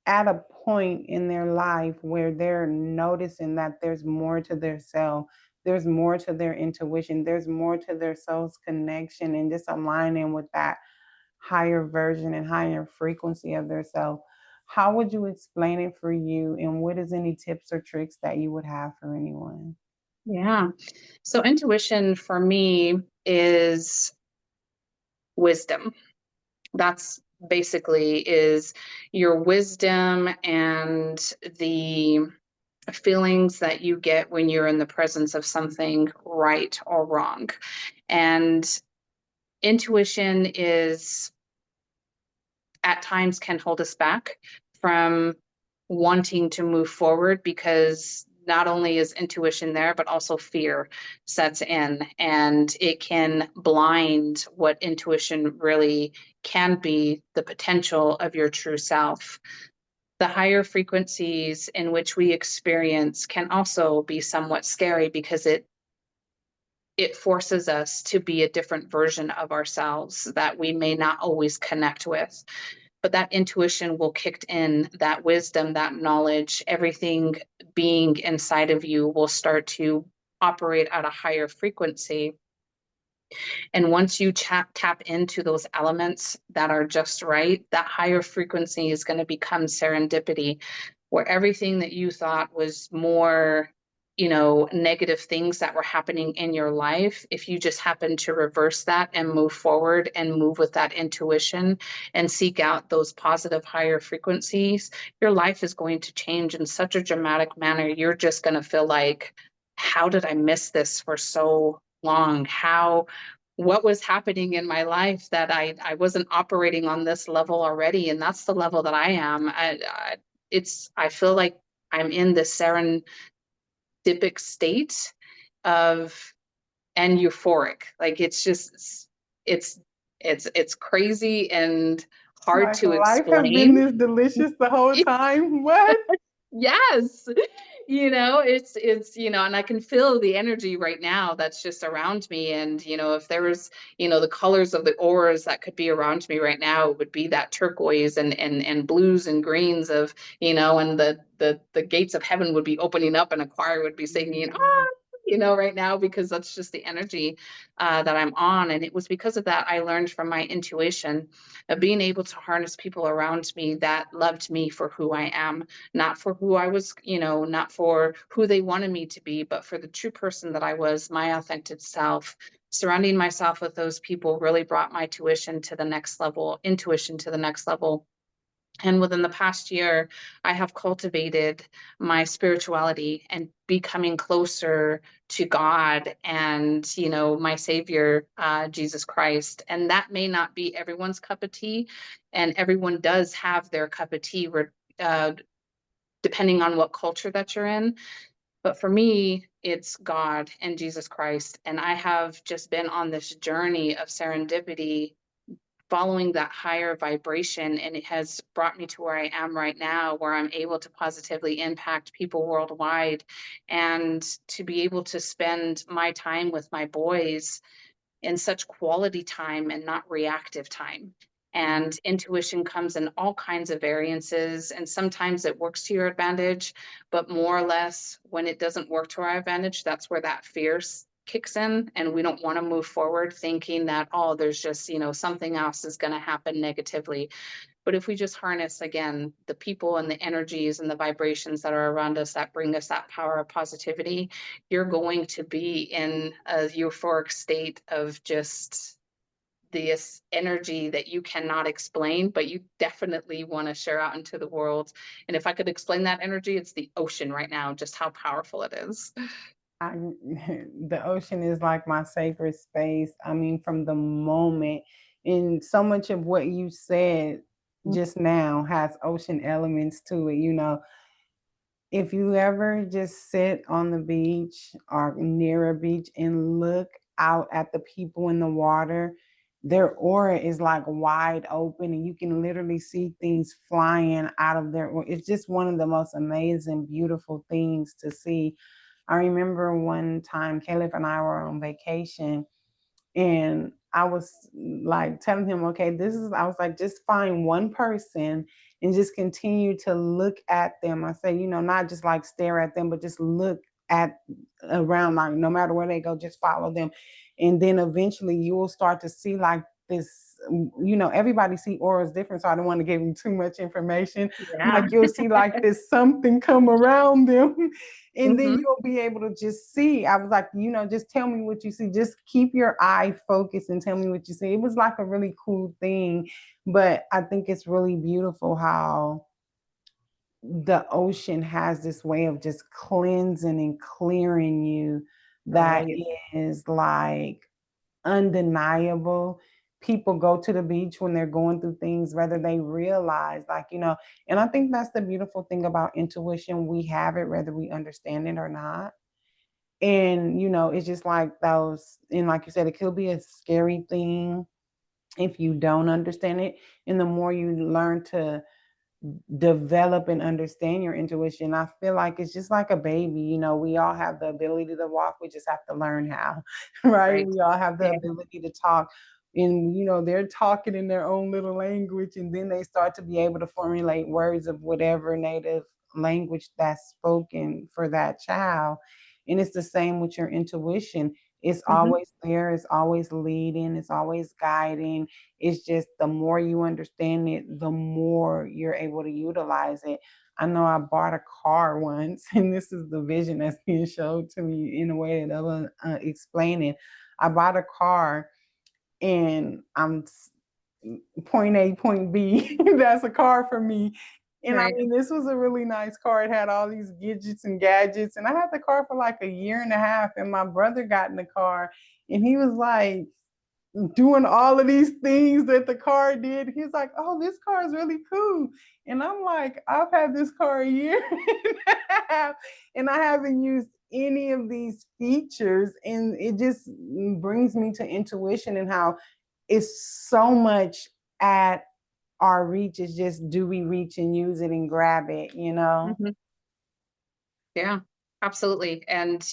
[SPEAKER 1] at a point in their life where they're noticing that there's more to their self, there's more to their intuition, there's more to their soul's connection, and just aligning with that higher version and higher frequency of their self. How would you explain it for you? And what is any tips or tricks that you would have for anyone?
[SPEAKER 2] Yeah. So intuition for me is wisdom. That's basically is your wisdom and the feelings that you get when you're in the presence of something right or wrong. And Intuition is at times can hold us back from wanting to move forward, because not only is intuition there, but also fear sets in, and it can blind what intuition really can be, the potential of your true self. The higher frequencies in which we experience can also be somewhat scary, because it forces us to be a different version of ourselves that we may not always connect with. But that intuition will kick in, that wisdom, that knowledge, everything being inside of you will start to operate at a higher frequency. And once you tap into those elements that are just right, that higher frequency is going to become serendipity, where everything that you thought was more, negative things that were happening in your life, if you just happen to reverse that and move forward and move with that intuition and seek out those positive higher frequencies, your life is going to change in such a dramatic manner. You're just going to feel like, how did I miss this for so long? What was happening in my life that I wasn't operating on this level already? And that's the level that I am. I feel like I'm in this serendipity state of, and euphoric. Like it's just, it's, it's crazy and hard
[SPEAKER 1] Like
[SPEAKER 2] to
[SPEAKER 1] life has been
[SPEAKER 2] explain.
[SPEAKER 1] this delicious the whole time. What?
[SPEAKER 2] Yes. And I can feel the energy right now that's just around me. And, if there was, the colors of the auras that could be around me right now, it would be that turquoise and blues and greens of, and the gates of heaven would be opening up and a choir would be singing, ah, right now, because that's just the energy that I'm on. And it was because of that I learned from my intuition of being able to harness people around me that loved me for who I am, not for who I was, not for who they wanted me to be, but for the true person that I was, my authentic self. Surrounding myself with those people really brought my intuition to the next level. And within the past year, I have cultivated my spirituality and becoming closer to God and, my Savior, Jesus Christ. And that may not be everyone's cup of tea. And everyone does have their cup of tea, uh, depending on what culture that you're in. But for me, it's God and Jesus Christ. And I have just been on this journey of serendipity, following that higher vibration. And it has brought me to where I am right now, where I'm able to positively impact people worldwide and to be able to spend my time with my boys in such quality time and not reactive time. And intuition comes in all kinds of variances, and sometimes it works to your advantage, but more or less, when it doesn't work to our advantage, that's where that fear kicks in, and we don't want to move forward thinking that, oh, there's just, something else is going to happen negatively. But if we just harness again the people and the energies and the vibrations that are around us that bring us that power of positivity, you're going to be in a euphoric state of just this energy that you cannot explain, but you definitely want to share out into the world. And if I could explain that energy, it's the ocean right now, just how powerful it is.
[SPEAKER 1] I, the ocean is like my sacred space. I mean, from the moment, and so much of what you said just now has ocean elements to it. If you ever just sit on the beach or near a beach and look out at the people in the water, their aura is like wide open and you can literally see things flying out of their. It's just one of the most amazing, beautiful things to see. I remember one time Caleb and I were on vacation and I was like telling him, okay, I was like, just find one person and just continue to look at them. I say, not just like stare at them, but just look at around, like no matter where they go, just follow them. And then eventually you will start to see like this, everybody see auras different. So I don't want to give you too much information.
[SPEAKER 2] Yeah.
[SPEAKER 1] Like you'll see like this something come around them and then
[SPEAKER 2] Mm-hmm.
[SPEAKER 1] you'll be able to just see. I was like, just tell me what you see. Just keep your eye focused and tell me what you see. It was like a really cool thing, but I think it's really beautiful how the ocean has this way of just cleansing and clearing you that
[SPEAKER 2] Right.
[SPEAKER 1] is like undeniable. People go to the beach when they're going through things, whether they realize, like, and I think that's the beautiful thing about intuition. We have it, whether we understand it or not. And, it's just like those, and like you said, it could be a scary thing if you don't understand it. And the more you learn to develop and understand your intuition, I feel like it's just like a baby. We all have the ability to walk, we just have to learn how. Right?
[SPEAKER 2] Right.
[SPEAKER 1] We all have the
[SPEAKER 2] Yeah.
[SPEAKER 1] ability to talk, and they're talking in their own little language, and then they start to be able to formulate words of whatever native language that's spoken for that child. And it's the same with your intuition. It's
[SPEAKER 2] Mhm.
[SPEAKER 1] always there, it's always leading, it's always guiding. It's just the more you understand it, the more you're able to utilize it. I know I bought a car once, and this is the vision that's being showed to me in a way that I will explain it. I bought a car, and point A, point B. That's a car for me. And I
[SPEAKER 2] Right.
[SPEAKER 1] mean, this was a really nice car. It had all these gadgets and gadgets. And I had the car for like a year and a half. And my brother got in the car, and he was like, doing all of these things that the car did. He's like, "Oh, this car is really cool." And I'm like, "I've had this car a year and a half, and I haven't used any of these features." And it just brings me to intuition and how it's so much at our reach. It's just, do we reach and use it and grab it?
[SPEAKER 2] Mhm. Yeah, absolutely. And,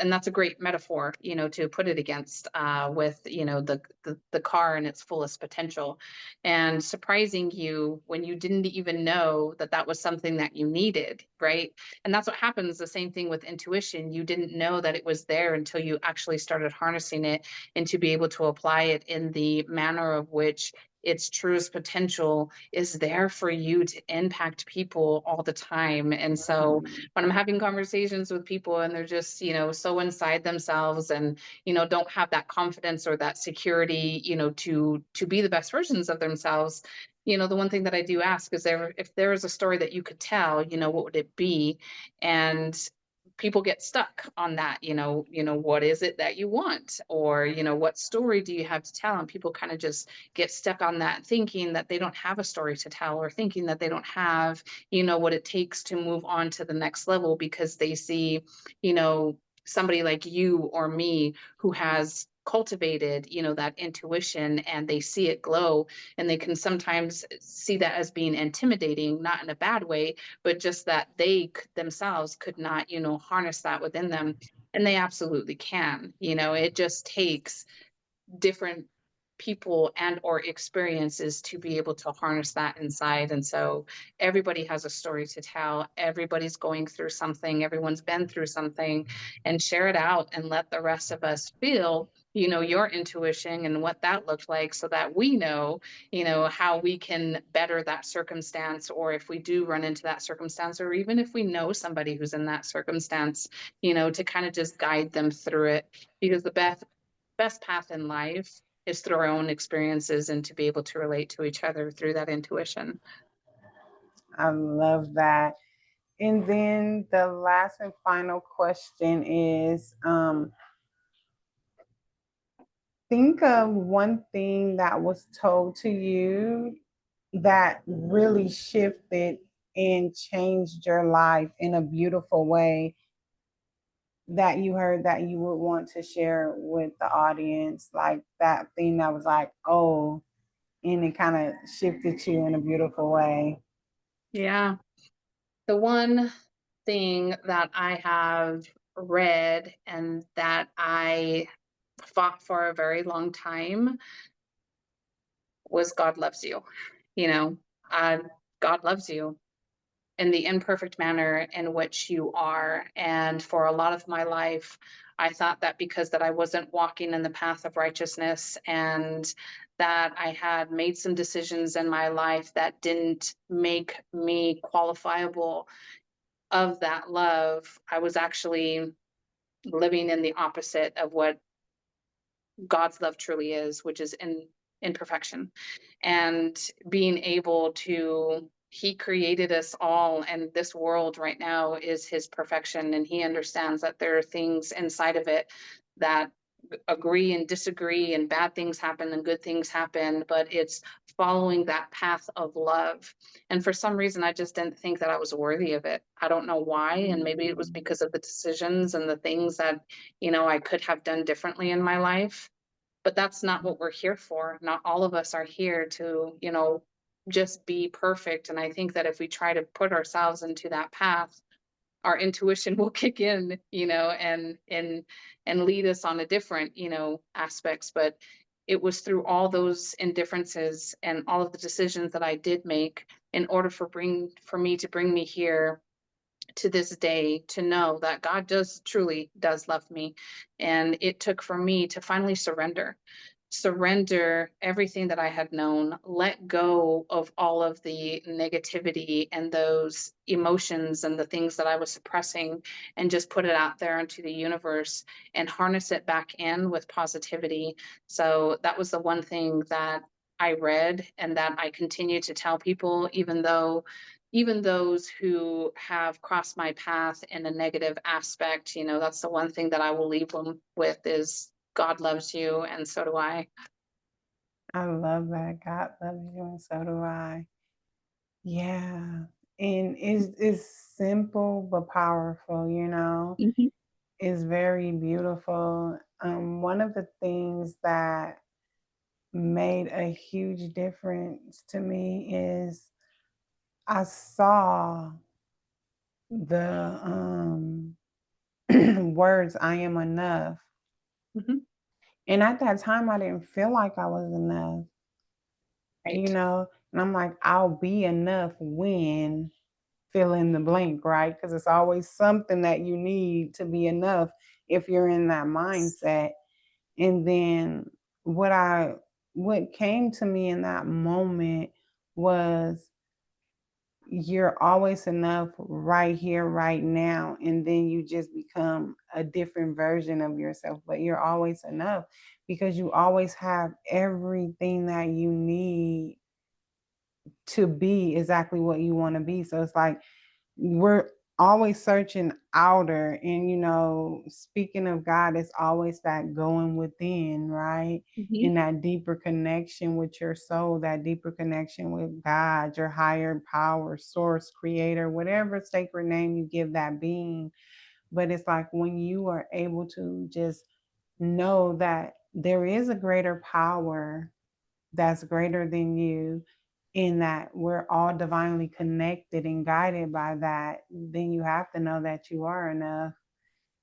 [SPEAKER 2] and that's a great metaphor, to put it against, with, the car and its fullest potential, and surprising you when you didn't even know that that was something that you needed, right? And that's what happens. The same thing with intuition. You didn't know that it was there until you actually started harnessing it, and to be able to apply it in the manner of which its truest potential is there for you to impact people all the time. And so,
[SPEAKER 1] Mhm.
[SPEAKER 2] when I'm having conversations with people and they're just, so inside themselves, and, don't have that confidence or that security, to be the best versions of themselves, the one thing that I do ask is, if there is a story that you could tell, what would it be? And people get stuck on that, what is it that you want? Or, what story do you have to tell? And people kind of just get stuck on that, thinking that they don't have a story to tell, or thinking that they don't have, what it takes to move on to the next level, because they see, you know, somebody like you or me who has cultivated, that intuition, and they see it glow, and they can sometimes see that as being intimidating, not in a bad way, but just that they themselves could not, harness that within them. And they absolutely can. It just takes different people and or experiences to be able to harness that inside. And so everybody has a story to tell, everybody's going through something, everyone's been through something, and share it out and let the rest of us feel, your intuition and what that looked like, so that we know, how we can better that circumstance, or if we do run into that circumstance, or even if we know somebody who's in that circumstance, to kind of just guide them through it. Because the best path in life is through our own experiences, and to be able to relate to each other through that intuition.
[SPEAKER 1] I love that. And then the last and final question is, think of one thing that was told to you that really shifted and changed your life in a beautiful way, that you heard that you would want to share with the audience, like that thing that was like, "Oh," and it kind of shifted you in a beautiful way.
[SPEAKER 2] Yeah. The one thing that I have read and that I fought for a very long time was God loves you. You know, uh, God loves you in the imperfect manner in which you are. And for a lot of my life, I thought that because that I wasn't walking in the path of righteousness, and that I had made some decisions in my life that didn't make me qualifiable of that love, I was actually living in the opposite of what God's love truly is, which is in perfection. And being able to, he created us all, and this world right now is his perfection, and he understands that there are things inside of it that agree and disagree, and bad things happen and good things happen, but it's following that path of love. And for some reason, I just didn't think that I was worthy of it. I don't know why. And maybe it was because of the decisions and the things that, I could have done differently in my life. But that's not what we're here for. Not all of us are here to, just be perfect. And I think that if we try to put ourselves into that path, our intuition will kick in, and lead us on a different, aspects. But it was through all those indifferences and all of the decisions that I did make in order for me to bring me here to this day to know that God does truly does love me. And it took for me to finally surrender everything that I had known, let go of all of the negativity and those emotions and the things that I was suppressing, and just put it out there into the universe and harness it back in with positivity. So that was the one thing that I read and that I continue to tell people, even those who have crossed my path in a negative aspect, that's the one thing that I will leave them with is God loves you and so do I.
[SPEAKER 1] I love that. God loves you, and so do I. Yeah. And it's simple but powerful, you know.
[SPEAKER 2] Mhm,
[SPEAKER 1] It's very beautiful. One of the things that made a huge difference to me is I saw the words I am enough.
[SPEAKER 2] mhm,
[SPEAKER 1] And at that time I didn't feel like I was enough, you
[SPEAKER 2] right.
[SPEAKER 1] know? And I'm like, I'll be enough when fill in the blank, right? Because it's always something that you need to be enough if you're in that mindset. And then what I what came to me in that moment was you're always enough right here, right now. And then you just become a different version of yourself, but you're always enough because you always have everything that you need to be exactly what you want to be. So it's like we're always searching outer, and speaking of God, it's always that going within, right?
[SPEAKER 2] Mhm,
[SPEAKER 1] In that deeper connection with your soul, that deeper connection with God, your higher power, source, creator, whatever sacred name you give that being. But it's like when you are able to just know that there is a greater power that's greater than you, in that we're all divinely connected and guided by that, then you have to know that you are enough.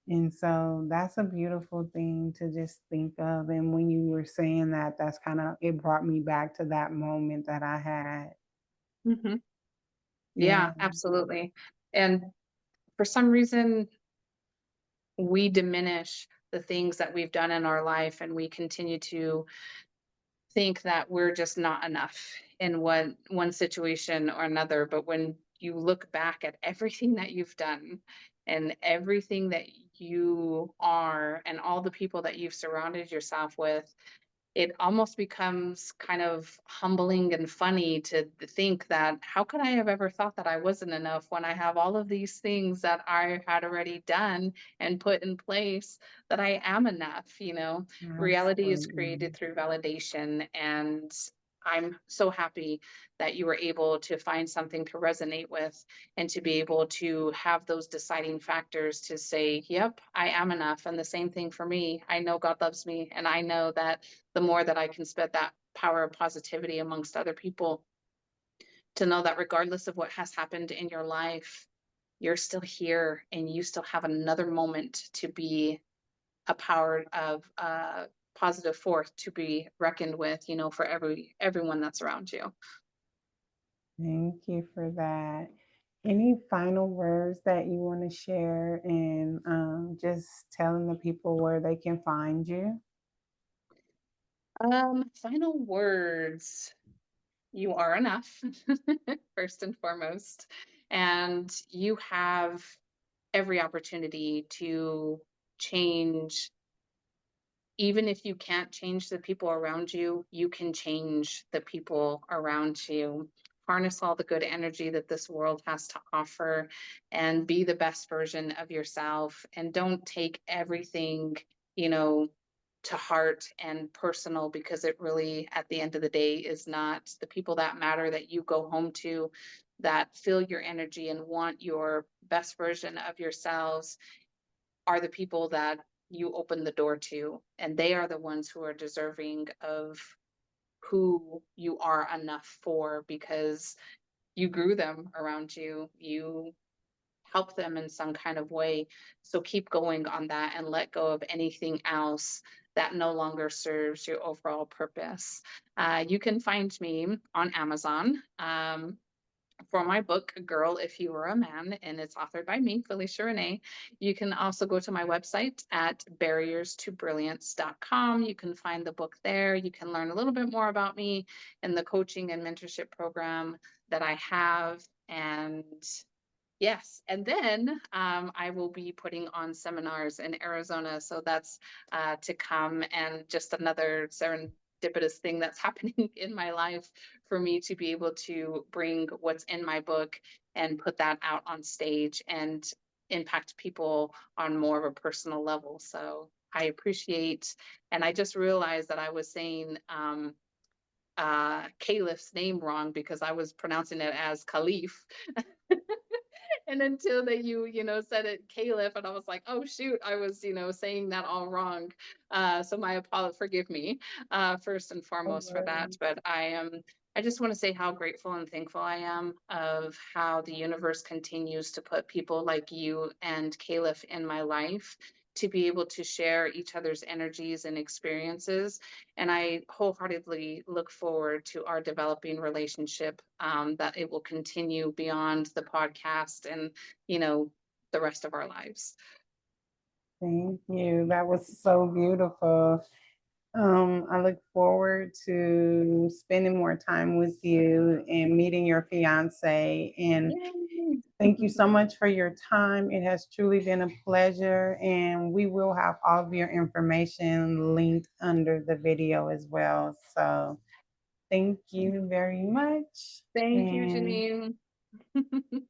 [SPEAKER 1] And so that's a beautiful thing to just think of. And when you were saying that, that's kind of, it brought me back to that moment that I had.
[SPEAKER 2] mhm.
[SPEAKER 1] Yeah.
[SPEAKER 2] Yeah, absolutely. And for some reason, we diminish the things that we've done in our life, and we continue to think that we're just not enough in one situation or another. But when you look back at everything that you've done and everything that you are and all the people that you've surrounded yourself with, it almost becomes kind of humbling and funny to think that how could I have ever thought that I wasn't enough when I have all of these things that I had already done and put in place, that I am enough. Reality is created
[SPEAKER 1] Absolutely.
[SPEAKER 2] through validation, and I'm so happy that you were able to find something to resonate with and to be able to have those deciding factors to say, yep, I am enough. And the same thing for me. I know God loves me, and I know that the more that I can spread that power of positivity amongst other people, to know that regardless of what has happened in your life, you're still here and you still have another moment to be a power of positive force to be reckoned with, for everyone that's around you.
[SPEAKER 1] Thank you for that. Any final words that you want to share, and just telling the people where they can find you?
[SPEAKER 2] Final words. You are enough, first and foremost. And you have every opportunity to change. Even if you can't change the people around you, you can change the people around you. Harness all the good energy that this world has to offer and be the best version of yourself. And don't take everything, you know, to heart and personal, because it really, at the end of the day, is not the people that matter that you go home to, that feel your energy and want your best version of yourselves, are the people that you open the door to. And they are the ones who are deserving of who you are enough for, because you grew them around you. You help them in some kind of way. So keep going on that and let go of anything else that no longer serves your overall purpose. You can find me on Amazon. For my book, Girl, If You Were a Man, and it's authored by me, Felisha Renee. You can also go to my website at barrierstobrilliance.com. You can find the book there. You can learn a little bit more about me and the coaching and mentorship program that I have. And yes, and then I will be putting on seminars in Arizona, so that's to come, and just another serendipitous thing that's happening in my life for me to be able to bring what's in my book and put that out on stage and impact people on more of a personal level. So I appreciate, and I just realized that I was saying Caliph's name wrong because I was pronouncing it as Caliph. And until that you said it Caliph, and I was like, oh shoot, I was saying that all wrong. So my apology, forgive me, first and
[SPEAKER 1] No
[SPEAKER 2] foremost for that.
[SPEAKER 1] worries.
[SPEAKER 2] But I just want to say how grateful and thankful I am of how the universe continues to put people like you and Caliph in my life, to be able to share each other's energies and experiences. And I wholeheartedly look forward to our developing relationship, that it will continue beyond the podcast and, the rest of our lives.
[SPEAKER 1] Thank you. That was so beautiful. I look forward to spending more time with you and meeting your fiance. And
[SPEAKER 2] Yay.
[SPEAKER 1] thank you so much for your time. It has truly been a pleasure. And we will have all of your information linked under the video as well. So thank you very much.
[SPEAKER 2] Thank you,
[SPEAKER 1] And
[SPEAKER 2] Janine.